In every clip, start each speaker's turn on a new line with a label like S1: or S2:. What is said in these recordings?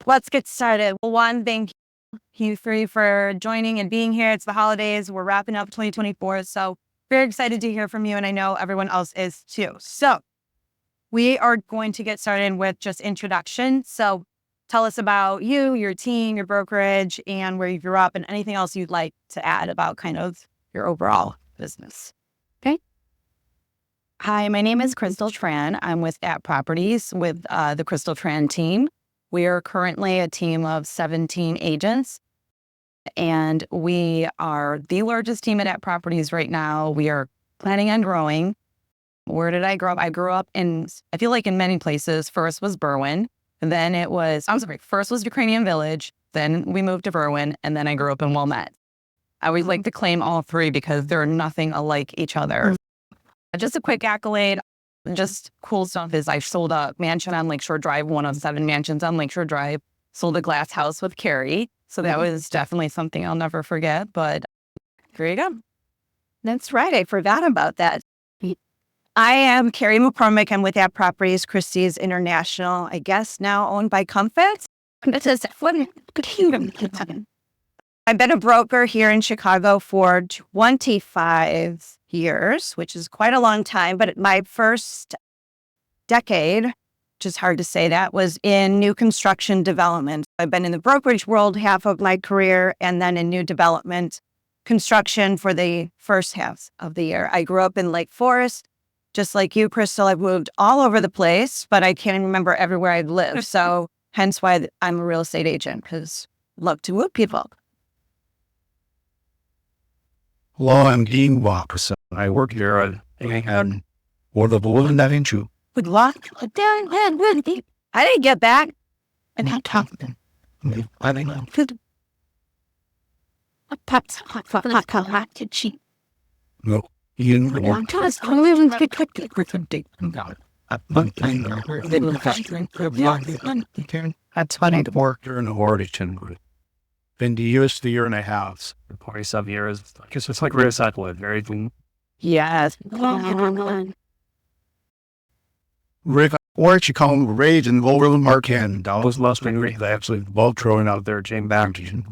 S1: let's get started. Well, one, thank you three for joining and being here. It's the holidays. We're wrapping up 2024. So very excited to hear from you. And I know everyone else is too. So we are going to get started with just introduction. So tell us about you, your team, your brokerage, and where you grew up, and anything else you'd like to add about kind of your overall business. Okay. Hi, my name is Crystal Tran. I'm with At Properties with the Crystal Tran team. We are currently a team of 17 agents, and we are the largest team at Properties right now. We are planning on growing. Where did I grow up? I grew up in, I feel like in many places. First was Berwyn, and then first was Ukrainian Village, then we moved to Berwyn, and then I grew up in Wilmette. I always like to claim all three because they're nothing alike each other. Just a quick accolade. Just cool stuff is I sold a mansion on Lakeshore Drive, one of 7 mansions on Lakeshore Drive, sold a glass house with Carrie. So that was definitely something I'll never forget, but there you go.
S2: That's right. I forgot about that.
S1: I am Carrie McCormick. I'm with At Properties, Christie's International, I guess now owned by Comfort. I've been a broker here in Chicago for 25 years, which is quite a long time, but my first decade, which is hard to say that, was in new construction development. I've been in the brokerage world half of my career and then in new development construction for the first half of the year. I grew up in Lake Forest. Just like you, Crystal, I've moved all over the place, but I can't even remember everywhere I've lived. So hence why I'm a real estate agent, because I love to move people.
S3: Hello, I'm Dean Walkerson. I work here at one of the women that ain't you.
S2: Good luck. I didn't get back.
S3: And I talked to them. I think I'm good. No. You want to
S2: That's funny.
S3: work during the Horditon. Been to US the year and a half.
S4: 27 years. I guess it's like recycle it. Very clean.
S1: Yes.
S3: Rick, or Chicago raised in Overland Marquand. I was last week. They actually love throwing out there. Jane back in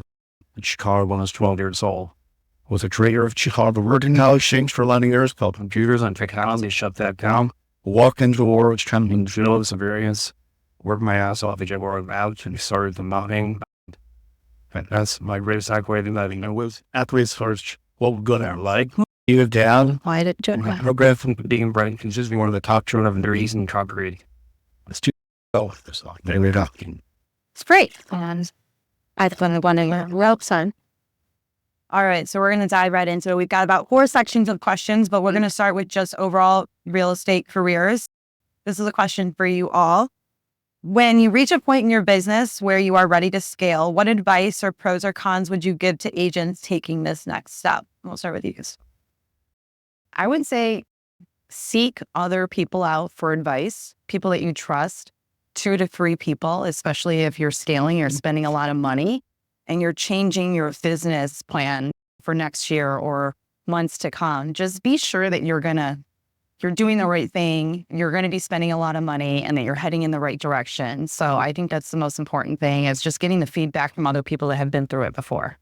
S3: Chicago when I was 12 years old. Was a trader of Chicago Working College Exchange for 11 years, called computers on technology, shut that down. Walked into the war, was trying to drill some variants. Worked my ass off the Jaguar out and started the mounting. And that's my greatest accolade in that. You know, was athletes first, what we're good at, like you down.
S2: Why did you
S3: Program from being bright, consistently one of the top 200 in concrete. It's too low. It's like they were talking.
S2: It's great. And I thought one in the rope, son.
S1: All right, so we're going to dive right into it. We've got about 4 sections of questions, but we're going to start with just overall real estate careers. This is a question for you all. When you reach a point in your business where you are ready to scale, what advice or pros or cons would you give to agents taking this next step? We'll start with you. I would say seek other people out for advice, people that you trust, 2 to 3 people, especially if you're scaling, you're spending a lot of money and you're changing your business plan for next year or months to come. Just be sure that you're doing the right thing, you're going to be spending a lot of money, and that you're heading in the right direction. So I think that's the most important thing, is just getting the feedback from other people that have been through it before.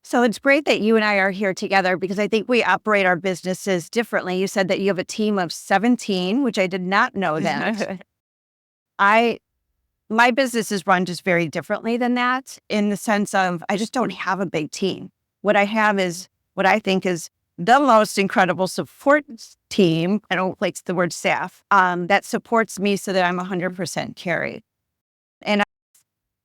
S2: So it's great that you and I are here together because I think we operate our businesses differently. You said that you have a team of 17, which I did not know that. My business is run just very differently than that, in the sense of I just don't have a big team. What I have is what I think is the most incredible support team. I don't like the word staff, that supports me so that I'm 100% Carrie. And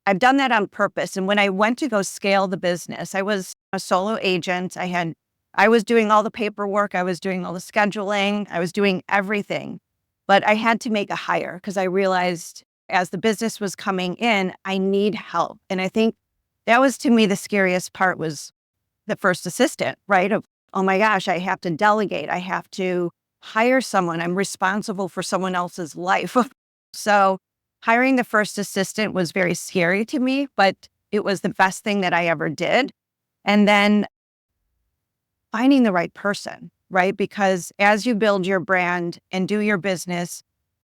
S2: I've done that on purpose. And when I went to go scale the business, I was a solo agent. I was doing all the paperwork. I was doing all the scheduling. I was doing everything. But I had to make a hire because I realized as the business was coming in, I need help. And I think that was, to me, the scariest part was the first assistant, right? Of, oh my gosh, I have to delegate. I have to hire someone. I'm responsible for someone else's life. So hiring the first assistant was very scary to me, but it was the best thing that I ever did. And then finding the right person, right? Because as you build your brand and do your business,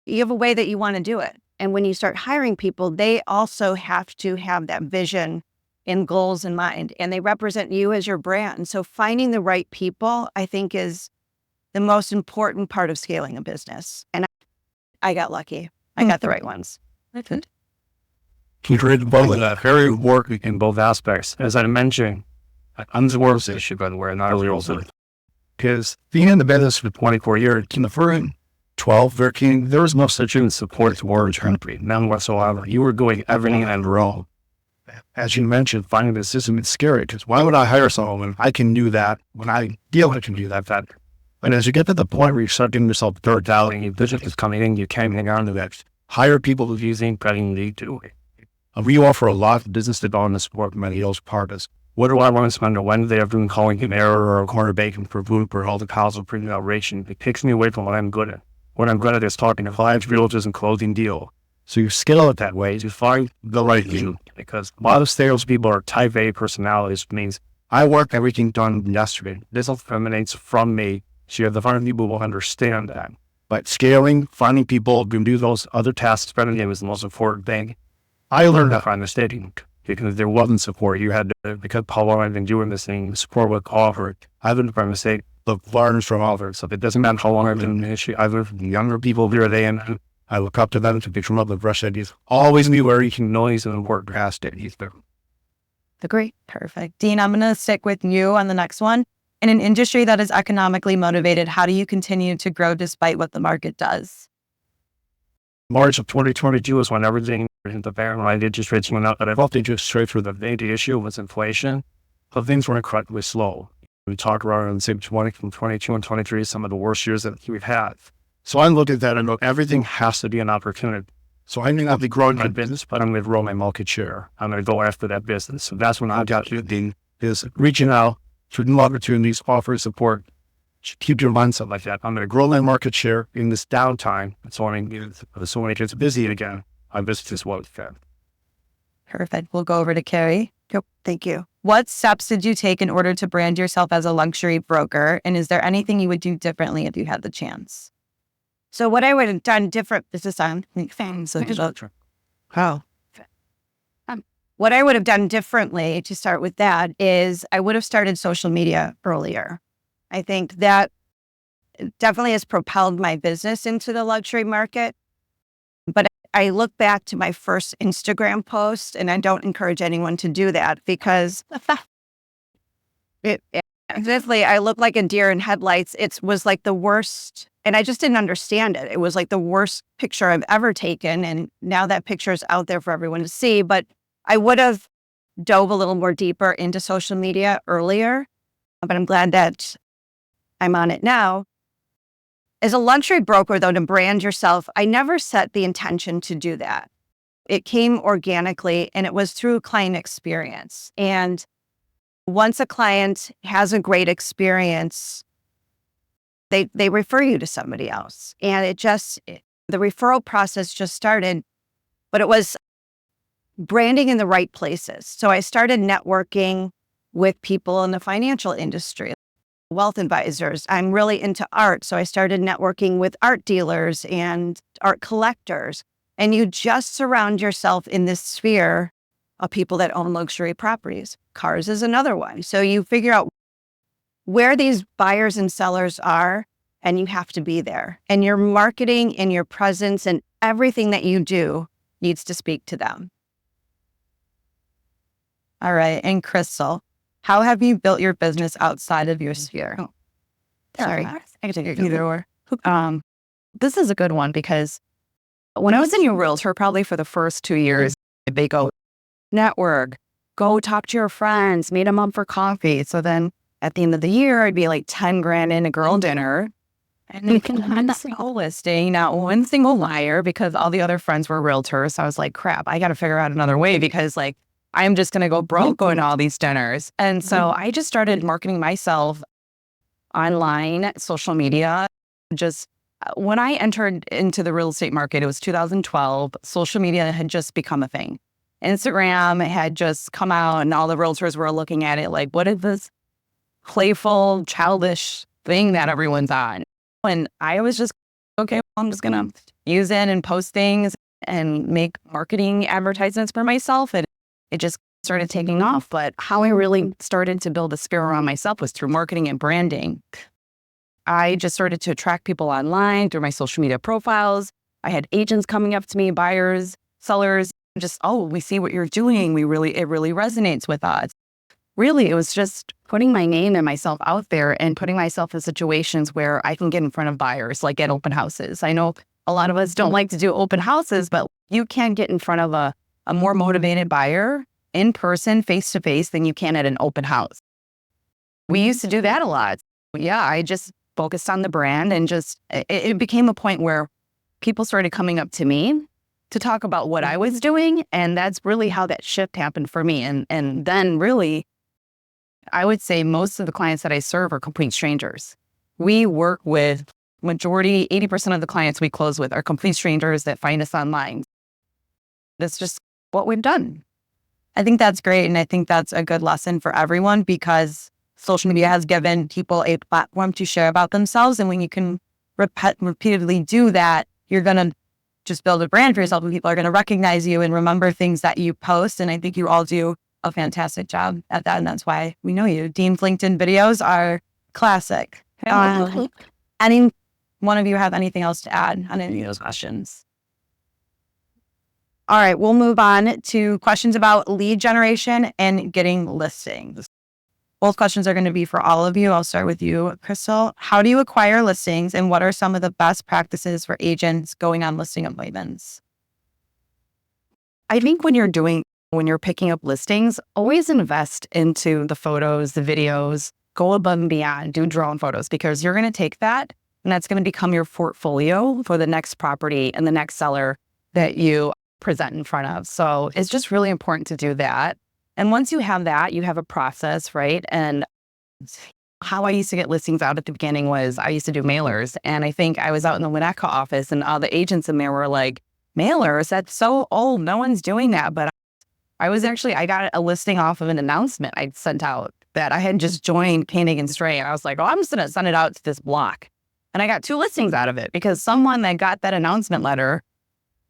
S2: you have a way that you want to do it. And when you start hiring people, they also have to have that vision and goals in mind, and they represent you as your brand. So finding the right people, I think, is the most important part of scaling a business. And I got lucky. I got the right ones.
S3: Keep reading both of that. Very work in both aspects. As I mentioned, I'm the worst issue, by the way, not really also. Because being in the business for 24 years, in the first 12, 13, there was no such thing as support towards country, none whatsoever. You were doing everything on your own. As you mentioned, finding the system is scary, because why would I hire someone when I can do that, when I feel I can do that better? But as you get to the point where you start getting yourself burnt out and your business is coming in, you can't hang on to that. Hire people who using cutting need to. We offer a lot of business development support from many of those partners. What do I want to spend a Wednesday afternoon calling an error or a corner bacon for food for all the calls of printing out ration? It takes me away from what I'm good at. What I'm good at is talking to clients, realtors, and closing deal. So you scale it that way to find the right thing. Because a lot of salespeople are type A personalities, which means I work everything done yesterday. This emanates from me. So you have to find people who will understand that. But scaling, finding people who can do those other tasks better than you is the most important thing. I learned that from mistaking, because there wasn't support. You had to, because Paulo had been doing this thing, support was offered. I learned from mistake, look, learn from others. So it doesn't matter how long I've been in the industry. I learned from the younger people here they and I look up to them to become up with fresh ideas. Always be where you can noise and work past it.
S2: Agree.
S1: Perfect. Dean, I'm going to stick with you on the next one. In an industry that is economically motivated, how do you continue to grow despite what the market does?
S3: March of 2022 is when everything hit the fan. When I did just rates went up, but I thought they just straight through the issue was inflation. But things were incredibly slow. We talked around the same 20 from 22 and 23, some of the worst years that we've had. So I looked at that and look, everything has to be an opportunity. So I may not be growing my business, but I'm going to grow my market share. I'm going to go after that business. So that's when I got to the is reaching out to new opportunities, offer support. Keep your mindset like that. I'm going to grow my market share in this downtime. So when it gets busy again, my business is well fed.
S1: Perfect. We'll go over to Carrie.
S2: Yep. Thank you.
S1: What steps did you take in order to brand yourself as a luxury broker? And is there anything you would do differently if you had the chance?
S2: So what I would have done different, this is on fans.
S1: Oh.
S2: What I would have done differently, to start with that, is I would have started social media earlier. I think that definitely has propelled my business into the luxury market. But I look back to my first Instagram post, and I don't encourage anyone to do that because definitely I look like a deer in headlights. It was like the worst, and I just didn't understand it. It was like the worst picture I've ever taken. And now that picture is out there for everyone to see. But I would have dove a little more deeper into social media earlier. But I'm glad that I'm on it now. As a luxury broker, though, to brand yourself, I never set the intention to do that. It came organically, and it was through client experience. And once a client has a great experience, they refer you to somebody else. And the referral process just started, but it was branding in the right places. So I started networking with people in the financial industry, wealth advisors. I'm really into art. So I started networking with art dealers and art collectors. And you just surround yourself in this sphere of people that own luxury properties. Cars is another one. So you figure out where these buyers and sellers are, and you have to be there. And your marketing and your presence and everything that you do needs to speak to them.
S1: All right. And Crystal, how have you built your business outside of your sphere?
S2: Oh, sorry.
S1: I can take it either or. This is a good one because when I was in your realtor, probably for the first 2 years, they go network, go talk to your friends, meet them up for coffee. So then at the end of the year, I'd be like 10 grand in a girl dinner. And you can find the whole listing, not one single liar, because all the other friends were realtors. So I was like, crap, I got to figure out another way because like, I'm just going to go broke going to all these dinners. And so I just started marketing myself online, social media. Just when I entered into the real estate market, it was 2012. Social media had just become a thing. Instagram had just come out and all the realtors were looking at it like, what is this playful, childish thing that everyone's on? And I was just, okay, well, I'm just going to use it and post things.
S2: and make marketing advertisements for myself. And it just started taking off. But how I really started to build a sphere around myself was through marketing and branding. I just started to attract people online through my social media profiles. I had agents coming up to me, buyers, sellers, just, oh, we see what you're doing. It really resonates with us. Really, it was just putting my name and myself out there and putting myself in situations where I can get in front of buyers, like at open houses. I know a lot of us don't like to do open houses, but you can get in front of a more motivated buyer in person, face to face, than you can at an open house. We used to do that a lot. Yeah, I just focused on the brand and just, it became a point where people started coming up to me to talk about what I was doing. And that's really how that shift happened for me. And then really, I would say most of the clients that I serve are complete strangers. We work with majority, 80% of the clients we close with are complete strangers that find us online. That's just what we've done.
S1: I think that's great. And I think that's a good lesson for everyone because social media has given people a platform to share about themselves. And when you can repeatedly do that, you're going to just build a brand for yourself and people are going to recognize you and remember things that you post. And I think you all do a fantastic job at that. And that's why we know you. Dean's LinkedIn videos are classic. Any one of you have anything else to add on any of those questions? All right, we'll move on to questions about lead generation and getting listings. Both questions are going to be for all of you. I'll start with you, Crystal. How do you acquire listings and what are some of the best practices for agents going on listing appointments?
S2: I think when you're picking up listings, always invest into the photos, the videos, go above and beyond, do drone photos, because you're going to take that and that's going to become your portfolio for the next property and the next seller that you present in front of. So it's just really important to do that. And once you have that, you have a process, right? And how I used to get listings out at the beginning was I used to do mailers. And I think I was out in the Winnetka office and all the agents in there were like, mailers? That's so old. No one's doing that. But I got a listing off of an announcement I'd sent out that I had just joined Painting and Stray. And I was like, oh, I'm just going to send it out to this block. And I got 2 listings out of it because someone that got that announcement letter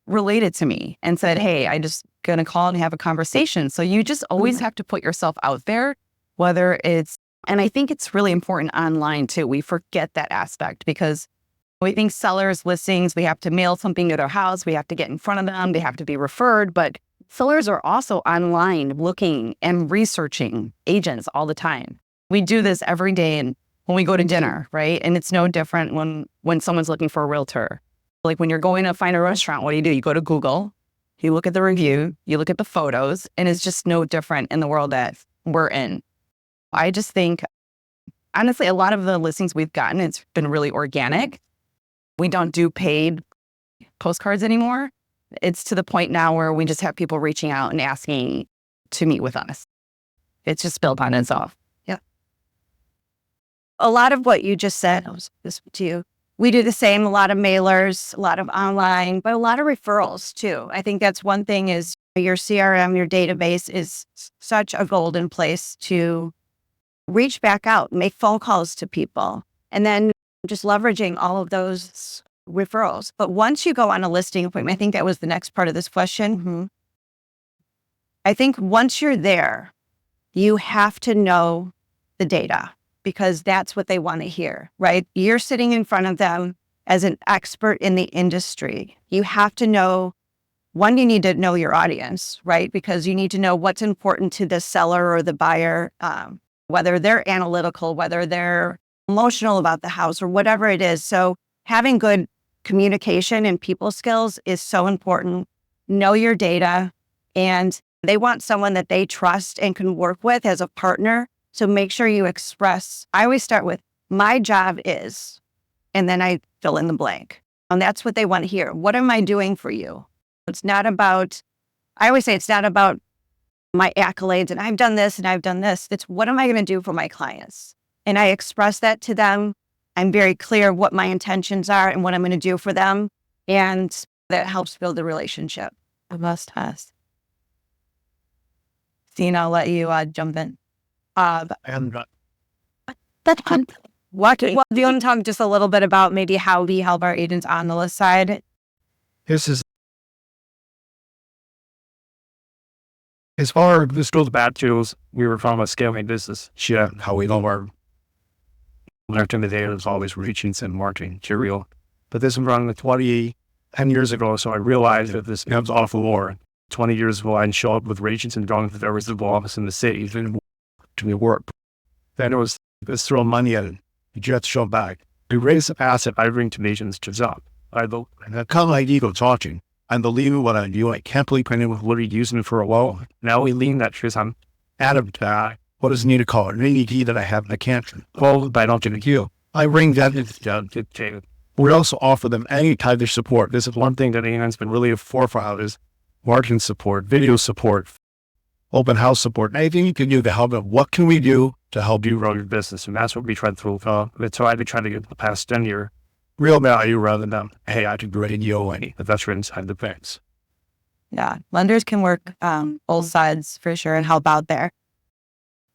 S2: related to me and said, hey, I just going to call and have a conversation. So you just always have to put yourself out there, whether it's, and I think it's really important online too. We forget that aspect because we think sellers, listings, we have to mail something to their house. We have to get in front of them. They have to be referred. But sellers are also online looking and researching agents all the time. We do this every day and when we go to dinner, right? And it's no different when someone's looking for a realtor. Like when you're going to find a restaurant, what do? You go to Google, you look at the review, you look at the photos, and it's just no different in the world that we're in. I just think, honestly, a lot of the listings we've gotten, it's been really organic. We don't do paid postcards anymore. It's to the point now where we just have people reaching out and asking to meet with us. It's just built on itself.
S1: Yeah. A lot of what you just said, this to you. We do the same, a lot of mailers, a lot of online, but a lot of referrals too. I think that's one thing is your CRM, your database is such a golden place to reach back out, make phone calls to people, and then just leveraging all of those referrals. But once you go on a listing appointment, I think that was the next part of this question. I think once you're there, you have to know the data because that's what they want to hear, right? You're sitting in front of them as an expert in the industry. You have to know, one, you need to know your audience, right? Because you need to know what's important to the seller or the buyer, whether they're analytical, whether they're emotional about the house or whatever it is. So having good communication and people skills is so important. Know your data, and they want someone that they trust and can work with as a partner. So make sure you express, I always start with, my job is, and then I fill in the blank. And that's what they want to hear. What am I doing for you? It's not about, I always say it's not about my accolades and I've done this and I've done this. It's what am I going to do for my clients? And I express that to them. I'm very clear what my intentions are and what I'm going to do for them. And that helps build the relationship. The must has. Dean, I'll let you jump in. That's fun. Well, do you want to talk just a little bit about maybe how we help our agents on the list side?
S3: This is As far as this goes
S4: The bad tools, we were from a scaling business.
S3: shit, how we know our
S4: Learned in the day is always reaching and marketing material. But this was around 10 years ago. So I realized that this comes off the war. 20 years ago, I'd show up with regions and drawing that there was the office in the city. Then
S3: to be work. Then it was, let's throw money at it. You just show back. We raise the asset.
S4: I bring to nations to up.
S3: And I kind of like ego talking. I'm believing what I do. I can't believe I was literally using it for a while.
S4: Now we lean that truth on
S3: Adam, what does it need to call it? An ADD that I have and I can't.
S4: well, but I don't get a
S3: You. I bring that into we also offer them any type of support. This is one thing that Ian's been really a forefront is marketing support, video support, open house support, anything you can do to help them. What can we do to help you
S4: grow your business? And that's what we tried to do. That's why I've been trying to get the past 10 years.
S3: real value rather than, hey, I can grade you any.
S4: But that's right inside the banks.
S1: Yeah, lenders can work both sides for sure and help out there.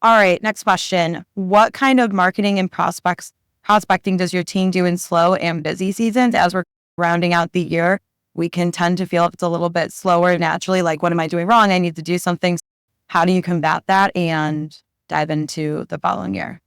S1: All right, next question. What kind of marketing and prospecting does your team do in slow and busy seasons? As we're rounding out the year, we can tend to feel if it's a little bit slower naturally, like, what am I doing wrong? I need to do something. How do you combat that and dive into the following year?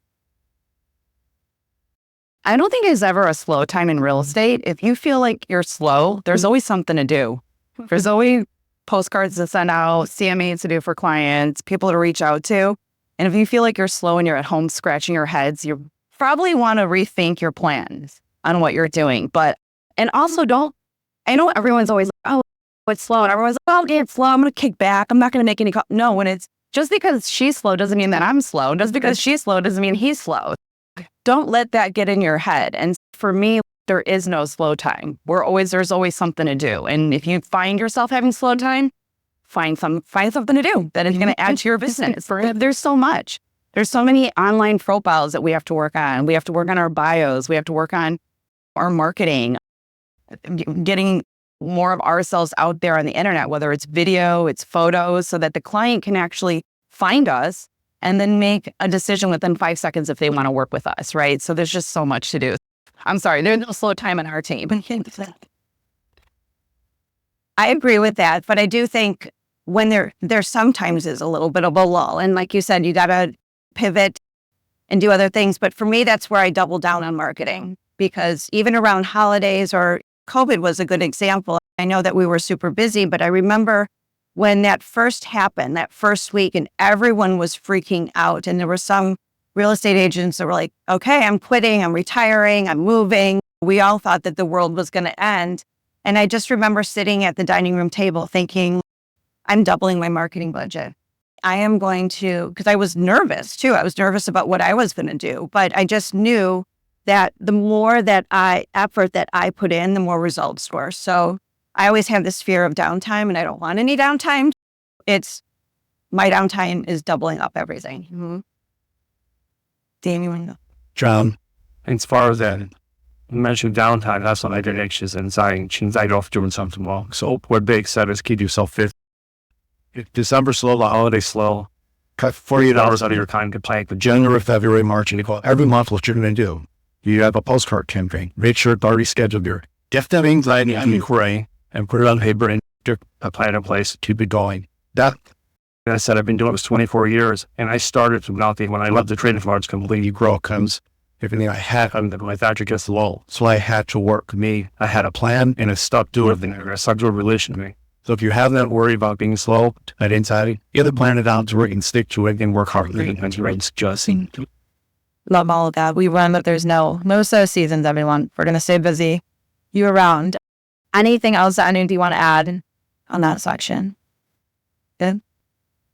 S2: I don't think there's ever a slow time in real estate. If you feel like you're slow, there's always something to do. There's always postcards to send out, CMAs to do for clients, people to reach out to. And if you feel like you're slow and you're at home scratching your heads, you probably want to rethink your plans on what you're doing. And also I know everyone's always like, oh, it's slow. And everyone's like, oh, okay, it's slow. I'm going to kick back. I'm not going to make any No, when it's just because she's slow doesn't mean that I'm slow. Just because she's slow doesn't mean he's slow. Don't let that get in your head. And for me, there is no slow time. There's always something to do. And if you find yourself having slow time, find something to do that is going to add to your business. There's so much. There's so many online profiles that we have to work on. We have to work on our bios. We have to work on our marketing, getting more of ourselves out there on the internet, whether it's video, it's photos, so that the client can actually find us and then make a decision within 5 seconds if they want to work with us, right? So there's just so much to do. I'm sorry, there's no slow time in our team.
S1: I agree with that, but I do think when there sometimes is a little bit of a lull. And like you said, you got to pivot and do other things. But for me, that's where I double down on marketing, because even around holidays, or COVID was a good example. I know that we were super busy, but I remember when that first happened, that first week, and everyone was freaking out. And there were some real estate agents that were like, okay, I'm quitting, I'm retiring, I'm moving. We all thought that the world was going to end. And I just remember sitting at the dining room table thinking, I'm doubling my marketing budget. I am going to, because I was nervous too. I was nervous about what I was going to do, but I just knew that the more effort that I put in, the more results were. So I always have this fear of downtime, and I don't want any downtime. My downtime is doubling up everything. Mm-hmm. Dan, you want to know?
S3: John,
S4: As far as that, you mentioned downtime, that's what I did anxious and anxiety off doing something wrong. So what Big said is keep yourself fit.
S3: if December slow, the holiday slow,
S4: Cut 48 hours out of your time to plan.
S3: but January, February, March, and April, every month, what you're going to do. You have a postcard campaign. Make sure it's already scheduled here. Get that anxiety and inquiry and put it on paper and get a plan in place. Keep it going. That,
S4: And I said, I've been doing this 24 years, and I started from nothing. When I left the trading floors completely,
S3: grow comes. Everything I had,
S4: my factory gets low.
S3: so I had to work.
S4: Me, I had a plan, and it stuck to it. And it stuck to a relation to me.
S3: So if you have that worry about being slow, that anxiety, either plan it out to work and stick to it and work hard.
S4: It's just
S1: Love all of that. We run, but there's no slow seasons, everyone. We're going to stay busy year round. Anything else that do you want to add on that section? Good.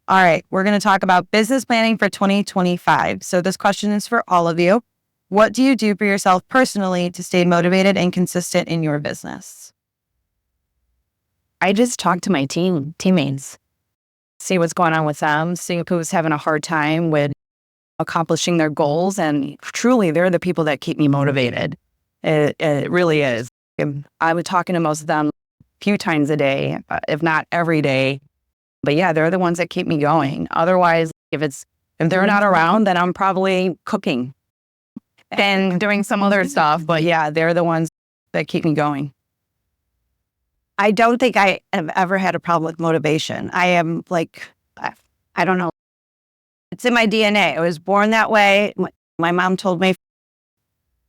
S1: All right. We're going to talk about business planning for 2025. So this question is for all of you. What do you do for yourself personally to stay motivated and consistent in your business?
S2: I just talk to my teammates, see what's going on with them, see who's having a hard time with accomplishing their goals. And truly, they're the people that keep me motivated. It really is. I was talking to most of them a few times a day, if not every day. But yeah, they're the ones that keep me going. Otherwise, if they're not around, then I'm probably cooking and doing some other stuff. But yeah, they're the ones that keep me going.
S1: I don't think I have ever had a problem with motivation. I am like
S2: I don't know. It's in my DNA. I was born that way. My mom told me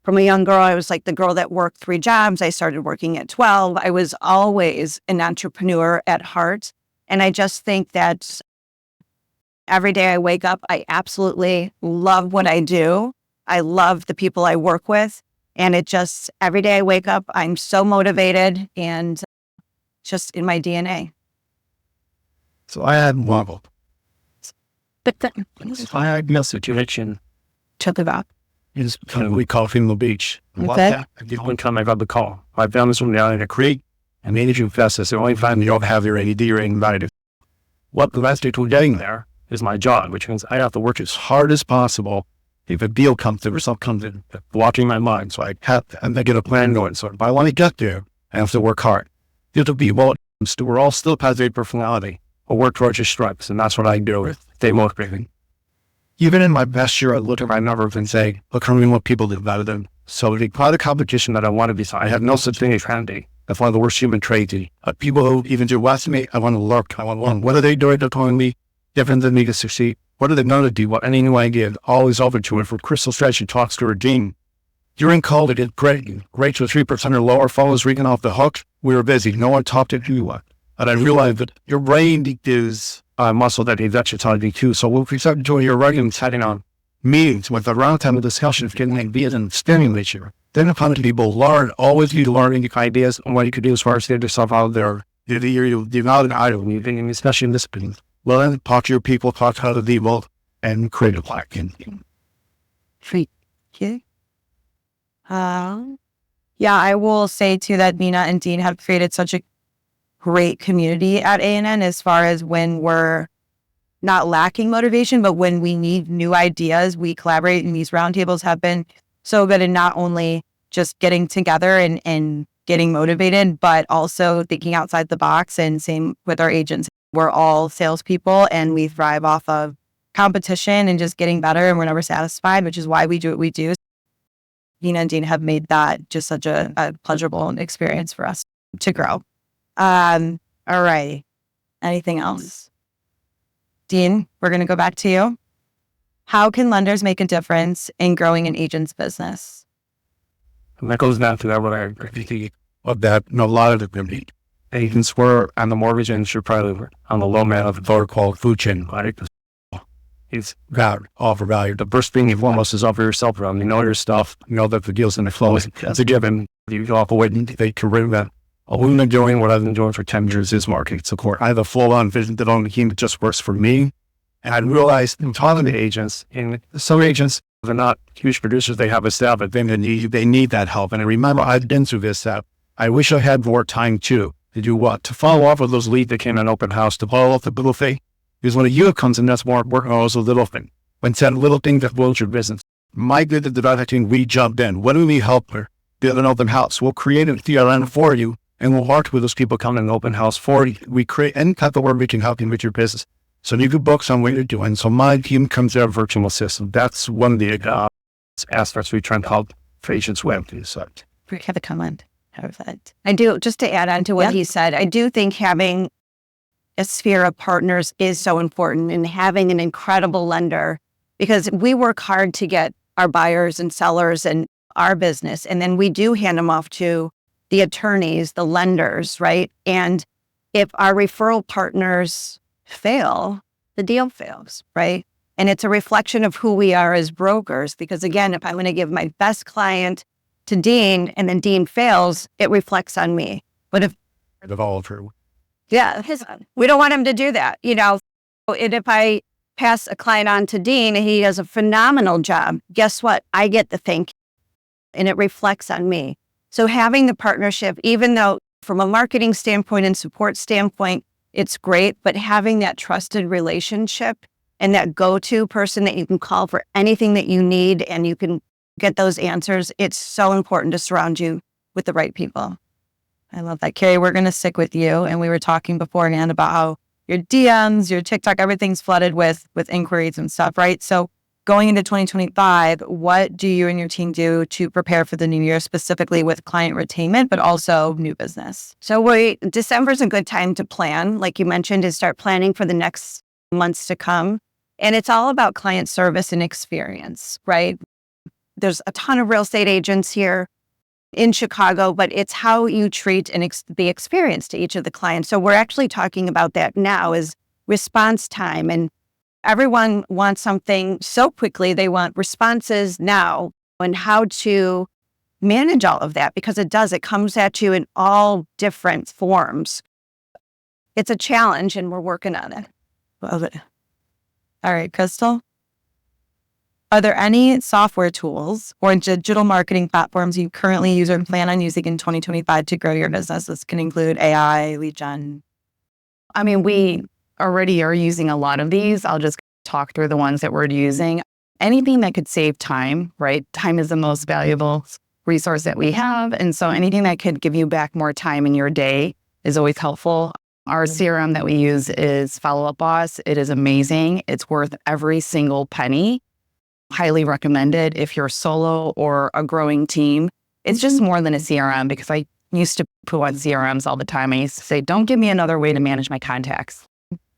S2: from a young girl, I was like the girl that worked 3 jobs. I started working at 12. I was always an entrepreneur at heart. And I just think that every day I wake up, I absolutely love what I do. I love the people I work with. And it just, every day I wake up, I'm so motivated and just in my DNA.
S3: So I had one.
S2: But then,
S4: I had a situation
S2: check it out.
S3: Is we call him the beach.
S2: What's that?
S4: the only time I got the call. My family's from down in a creek and managed to infest us. The only time you don't have your AD or anxiety. What the rest of getting there is my job, which means I have to work as hard as possible. If a deal comes in or something comes in, blocking my mind. So I have to, and I get a plan going. So if I want to get there, I have to work hard. You have to be, well, we're all still positive personality, but work towards your stripes. And that's what I do. Stay motivating. Even in my best year, I look at my numbers and say, look how many more people do better than. So the product competition that I want to be, I have no such thing as trendy. That's one of the worst human traits. People who even do less than me, I want to lurk. I want to learn. What are they doing to telling me different than me to succeed? What are they going to do? What any new idea? Always open to it. For Crystal Strategy talks to her dean. During COVID, it great. Rates were 3% or lower. Follows reading off the hook. We were busy. No one talked to anyone. And I realized that your brain is a muscle that is exercising too. So if we start doing your writing and setting on meetings with a roundtable discussion of getting ideas and stimulate you, then upon people learn, always need to learn new ideas on what you could do as far as getting yourself out there. You're not an idol, especially in this business. Learn, talk to your people, talk to other people, and create a platform.
S1: Yeah, I will say too that Nina and Dean have created such a great community at A&N as far as when we're not lacking motivation, but when we need new ideas, we collaborate, and these roundtables have been so good in not only just getting together and getting motivated, but also thinking outside the box. And same with our agents. We're all salespeople and we thrive off of competition and just getting better, and we're never satisfied, which is why we do what we do. Nina and Dean have made that just such a pleasurable experience for us to grow. All right. Anything else? Dean, we're going to go back to you. How can lenders make a difference in growing an agent's business?
S4: And that goes down to that what I agree
S3: Of that, a lot of the community.
S4: agents were on the mortgage industry, probably on the low man of the lower quality food chain. Right? It's
S3: Value, offer value.
S4: the first thing and foremost is offer yourself around. You know your stuff. You know that the deal's in the flow. That's a given. You go off away and they can bring that. What we've been doing, what I've been doing for 10 years is marketing support. I have a full-on vision that only team that just works for me. And I realized in talking to agents, and some agents, they're not huge producers, they have a staff, but then they need that help. And I remember I've been through this stuff. I wish I had more time too. To do what? To follow up with those leads that came in open house, to follow up the little thing. Because when a unit comes in, that's more working on those little thing. When it's that little thing that builds your business. My good at developing, we jumped in. What do we help her? Build an open house. We'll create a CRM for you, and we'll work with those people coming in the open house for you. We create any type of work we can help you with your business. So you can book some way to do it. So my team comes out of virtual assistant. That's one of the aspects we try to help agents with. So.
S1: We have a comment. Perfect.
S2: I do, just to add on to what he said, I do think having a sphere of partners is so important, and having an incredible lender, because we work hard to get our buyers and sellers and our business. And then we do hand them off to the attorneys, the lenders, right? And if our referral partners fail, the deal fails, right? And it's a reflection of who we are as brokers. Because again, if I'm going to give my best client to Dean and then Dean fails, it reflects on me. But if
S3: Developer.
S2: we don't want him to do that, you know. And if I pass a client on to Dean and he does a phenomenal job, guess what? I get the thank you, and it reflects on me. So having the partnership, even though from a marketing standpoint and support standpoint, it's great, but having that trusted relationship and that go-to person that you can call for anything that you need and you can get those answers, it's so important to surround you with the right people.
S1: I love that. Carrie, we're going to stick with you. And we were talking beforehand about how your DMs, your TikTok, everything's flooded with inquiries and stuff, right? So going into 2025, what do you and your team do to prepare for the new year, specifically with client retainment, but also new business?
S2: So December's a good time to plan, like you mentioned, is start planning for the next months to come. And it's all about client service and experience, right? There's a ton of real estate agents here in Chicago, but it's how you treat the experience to each of the clients. So we're actually talking about that now is response time. And everyone wants something so quickly. They want responses now, and how to manage all of that, because it comes at you in all different forms. It's a challenge and we're working on it.
S1: Love it. All right, Crystal. Are there any software tools or digital marketing platforms you currently use or plan on using in 2025 to grow your business? This can include AI, lead gen.
S5: I mean, we already are using a lot of these. I'll just talk through the ones that we're using. Anything that could save time, right? Time is the most valuable resource that we have. And so anything that could give you back more time in your day is always helpful. Our CRM that we use is FollowUpBoss. It is amazing. It's worth every single penny. Highly recommended if you're solo or a growing team. It's just more than a CRM, because I used to put on CRMs all the time. I used to say, don't give me another way to manage my contacts.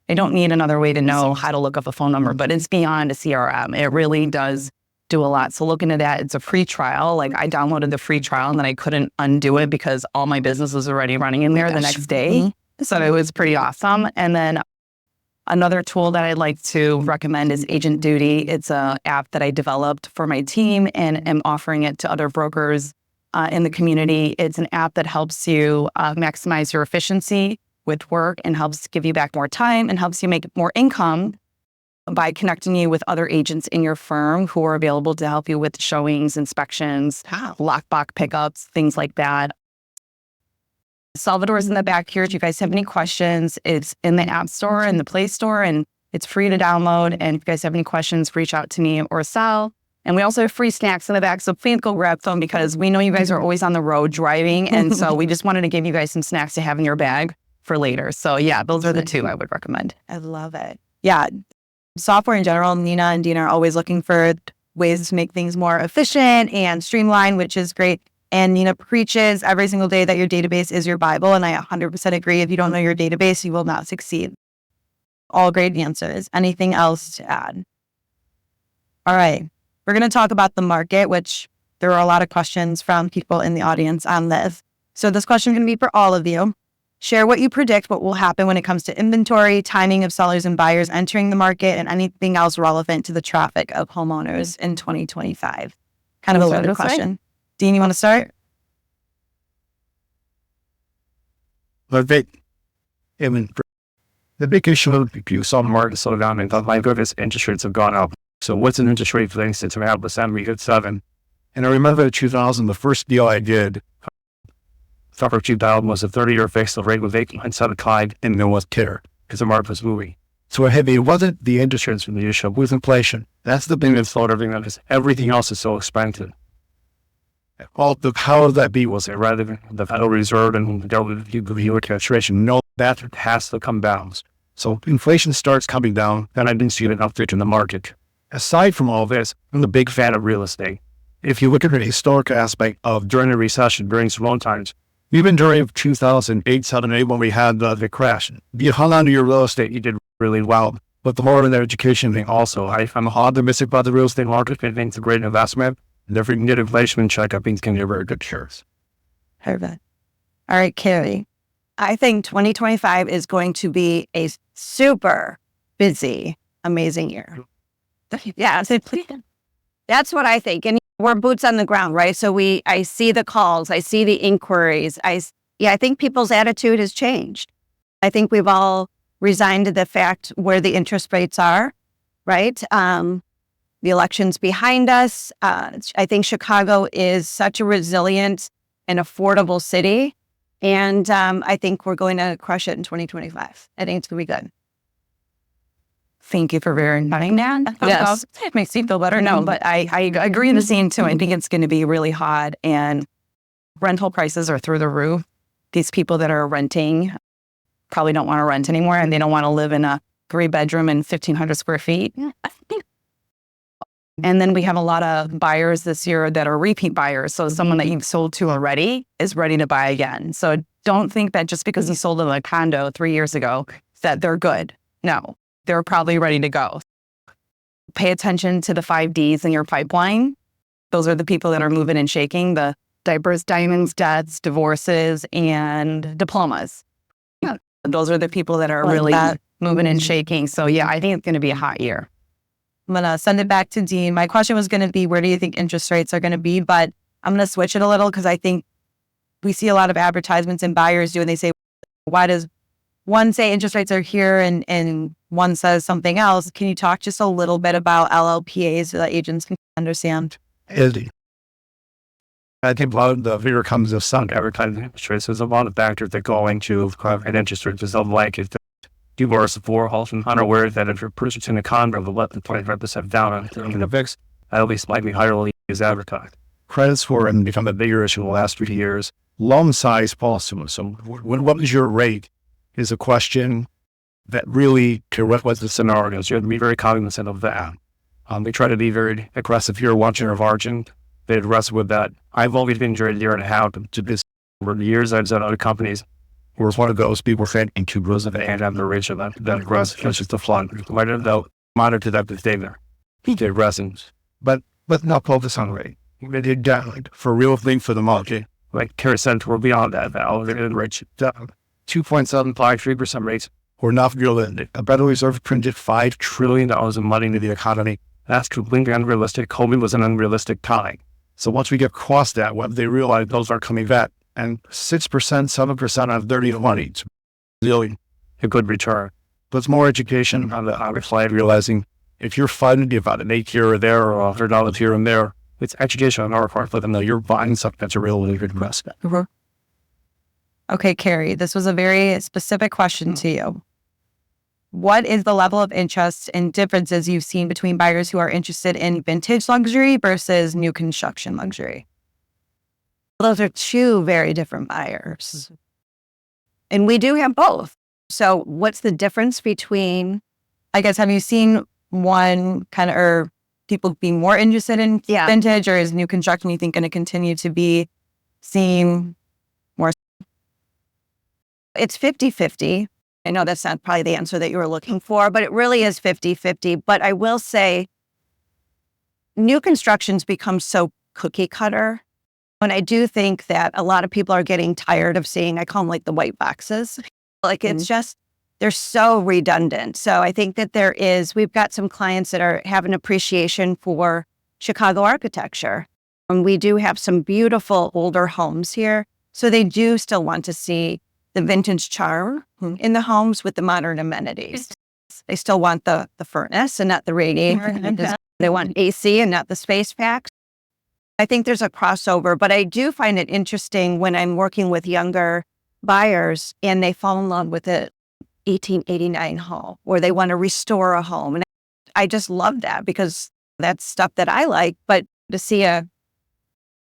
S5: I don't need another way to know how to look up a phone number, but it's beyond a CRM. It really does do a lot. So look into that. It's a free trial. Like, I downloaded the free trial and then I couldn't undo it because all my business was already running in there the next day. So it was pretty awesome. And then another tool that I'd like to recommend is Agent Duty. It's an app that I developed for my team and am offering it to other brokers in the community. It's an app that helps you maximize your efficiency with work and helps give you back more time and helps you make more income by connecting you with other agents in your firm who are available to help you with showings, inspections, lockbox pickups, things like that. Salvador's in the back here. If you guys have any questions, it's in the App Store and the Play Store, and it's free to download. And if you guys have any questions, reach out to me or Sal. And we also have free snacks in the back, so please go grab some, because we know you guys are always on the road driving. And so we just wanted to give you guys some snacks to have in your bag for later. So yeah, those are the two I would recommend.
S1: I love it. Yeah. Software in general, Nina and Dina are always looking for ways to make things more efficient and streamlined, which is great. And Nina preaches every single day that your database is your Bible. And I 100% agree. If you don't know your database, you will not succeed. All great answers. Anything else to add? All right. We're going to talk about the market, which there are a lot of questions from people in the audience on this. So this question is going to be for all of you. Share what you predict what will happen when it comes to inventory, timing of sellers and buyers entering the market, and anything else relevant to the traffic of homeowners in 2025. Kind of a loaded question. Dean, you want to start?
S3: The big issue if you saw the market slow down and thought, my goodness, interest rates have gone up. So what's an interest rate thing since around percent we hit 7? And I remember 2000, the first deal I did, summer 2000 was a 30-year fixed. The rate was 8.75, and there was care because the market was moving. So it wasn't the interest rates from the issue, it was inflation. That's the thing that slowed everything down. Everything else is so expensive. All the power that be was it rather than the Federal Reserve and the administration. No, that has to come down. So inflation starts coming down, then I didn't see an uptick in the market. Aside from all this, I'm a big fan of real estate. If you look at the historic aspect of during a recession, during slow times, even during 2008, 2008, when we had the crash, you hung on to your real estate, you did really well. But the more of the education thing also, I'm optimistic about the real estate market. I think it's a great investment. And if we can get inflation check, I think it's going to be a very good shares.
S1: Perfect. All right, Carrie.
S2: I think 2025 is going to be a super busy, amazing year. Yeah, that's what I think. And we're boots on the ground, right? So I see the calls, I see the inquiries. I think people's attitude has changed. I think we've all resigned to the fact where the interest rates are, right? The election's behind us. I think Chicago is such a resilient and affordable city. And I think we're going to crush it in 2025. I think it's going to be good.
S5: Thank you for verifying that.
S2: Yes.
S5: It makes you feel better. No, but I agree in the same too. I think it's going to be really hot, and rental prices are through the roof. These people that are renting probably don't want to rent anymore, and they don't want to live in a 3-bedroom and 1,500 square feet. And then we have a lot of buyers this year that are repeat buyers. So someone that you've sold to already is ready to buy again. So don't think that just because you sold them a condo 3 years ago, that they're good. No, they're probably ready to go. Pay attention to the 5Ds in your pipeline. Those are the people that are moving and shaking: the diapers, diamonds, deaths, divorces, and diplomas. Yeah. Those are the people that are really moving and shaking. So yeah, I think it's going to be a hot year.
S1: I'm going to send it back to Dean. My question was going to be, where do you think interest rates are going to be? But I'm going to switch it a little because I think we see a lot of advertisements and buyers do, and they say, why does one say interest rates are here and one says something else? Can you talk just a little bit about LLPAs so that agents can understand?
S4: I think a lot of the fear comes of sunk advertising interest rates. There's a lot of factors that go into an interest rate. There's like if people are often unaware that if you're purchasing a condo of 11.5% down on the VIX, that'll be slightly higher as advertised. Credit score has become a bigger issue in the last few years. Loan size falls to us. So what is your rate is a question that really, what's the scenarios? You have to be very cognizant of that. They try to be very aggressive here, watching our margin. They address with that. I've always been during a year and a half to this. Over the years, I've done other companies where one of those people said in two rows of and have the ratio that aggressive. It's just a flan. Why don't they monitor that to stay there? They're aggressive. But not focus on rate. They did for real thing for the market. Like Carrie said, we're beyond that now. They're going to reach 2.753% rates. We're not realistic. A Federal Reserve printed $5 trillion of money into the economy. That's completely unrealistic. COVID was an unrealistic time. So once we get across that, what they realize those are coming back. And 6%, 7% on 30 to 20. It's really a good return. But it's more education on the other side, realizing if you're funding about an $8 here or there or $100 here and there, it's education on our part. Let them know you're buying something that's a really good investment.
S1: Mm-hmm. Okay, Carrie, this was a very specific question to you. What is the level of interest and differences you've seen between buyers who are interested in vintage luxury versus new construction luxury?
S2: Those are two very different buyers. And we do have both. So what's the difference between,
S1: I guess, have you seen one kind of, or people being more interested in vintage, or is new construction, you think, going to continue to be seen more?
S2: It's 50-50. I know that's not probably the answer that you were looking for, but it really is 50-50. But I will say new construction's become so cookie cutter. And I do think that a lot of people are getting tired of seeing, I call them like the white boxes. Like it's just, they're so redundant. So I think that we've got some clients that have an appreciation for Chicago architecture. And we do have some beautiful older homes here. So they do still want to see the vintage charm in the homes with the modern amenities. They still want the furnace and not the radiator. They want AC and not the space packs. I think there's a crossover, but I do find it interesting when I'm working with younger buyers and they fall in love with a 1889 home or they want to restore a home. And I just love that because that's stuff that I like. But to see a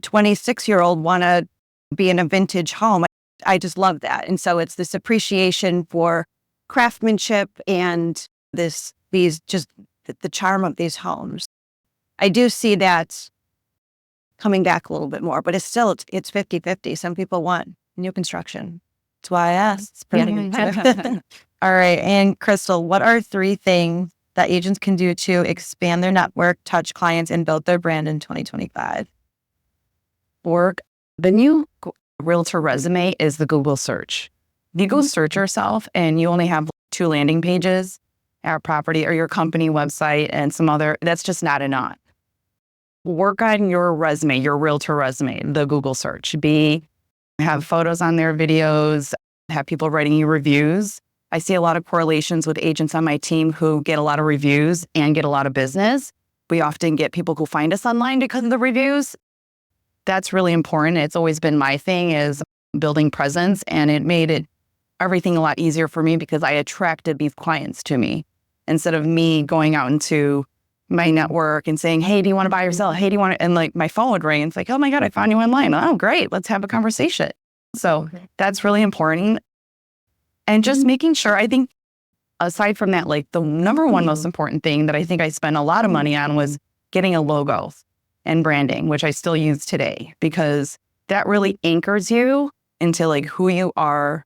S2: 26-year-old want to be in a vintage home, I just love that. And so it's this appreciation for craftsmanship and the charm of these homes. I do see that coming back a little bit more, but it's 50-50. Some people want new construction. That's why I asked. It's pretty good.
S1: All right. And Crystal, what are 3 things that agents can do to expand their network, touch clients, and build their brand in 2025?
S5: The new realtor resume is the Google search. You go search yourself and you only have 2 landing pages, our property or your company website and some other, that's just not enough. Work on your resume, your realtor resume, the Google search. Have photos on there, videos, have people writing you reviews. I see a lot of correlations with agents on my team who get a lot of reviews and get a lot of business. We often get people who find us online because of the reviews. That's really important. It's always been my thing is building presence, and it made everything a lot easier for me because I attracted these clients to me instead of me going out into my network and saying, hey, do you want to buy or sell? Hey, do you want to, and like my phone would ring. It's like, oh my God, I found you online. Oh, great. Let's have a conversation. So that's really important. And just making sure, I think aside from that, like the number one most important thing that I think I spent a lot of money on was getting a logo and branding, which I still use today, because that really anchors you into like who you are,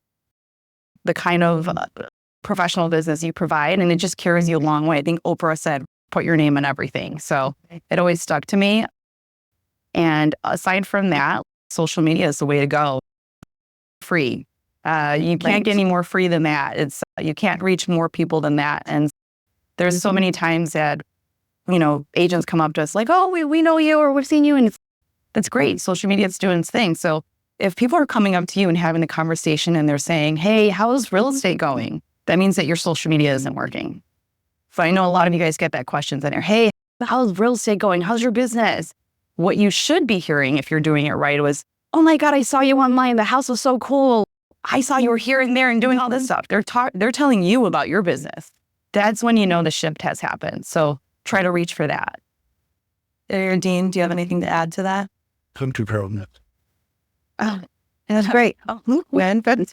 S5: the kind of professional business you provide, and it just carries you a long way. I think Oprah said, put your name in everything. So it always stuck to me. And aside from that, social media is the way to go. Free. You can't get any more free than that. You can't reach more people than that. And there's so many times that, agents come up to us like, oh, we know you, or we've seen you. And that's great. Social media is doing its thing. So if people are coming up to you and having a conversation and they're saying, hey, how's real estate going? That means that your social media isn't working. So I know a lot of you guys get that question in there. Hey, how's real estate going? How's your business? What you should be hearing if you're doing it right was, oh my God, I saw you online. The house was so cool. I saw you were here and there and doing all this stuff. They're telling you about your business. That's when you know the shift has happened. So try to reach for that.
S1: Dean, do you have anything to add to that?
S3: Come to Carol.
S1: Oh, that's great. Oh, when? Good.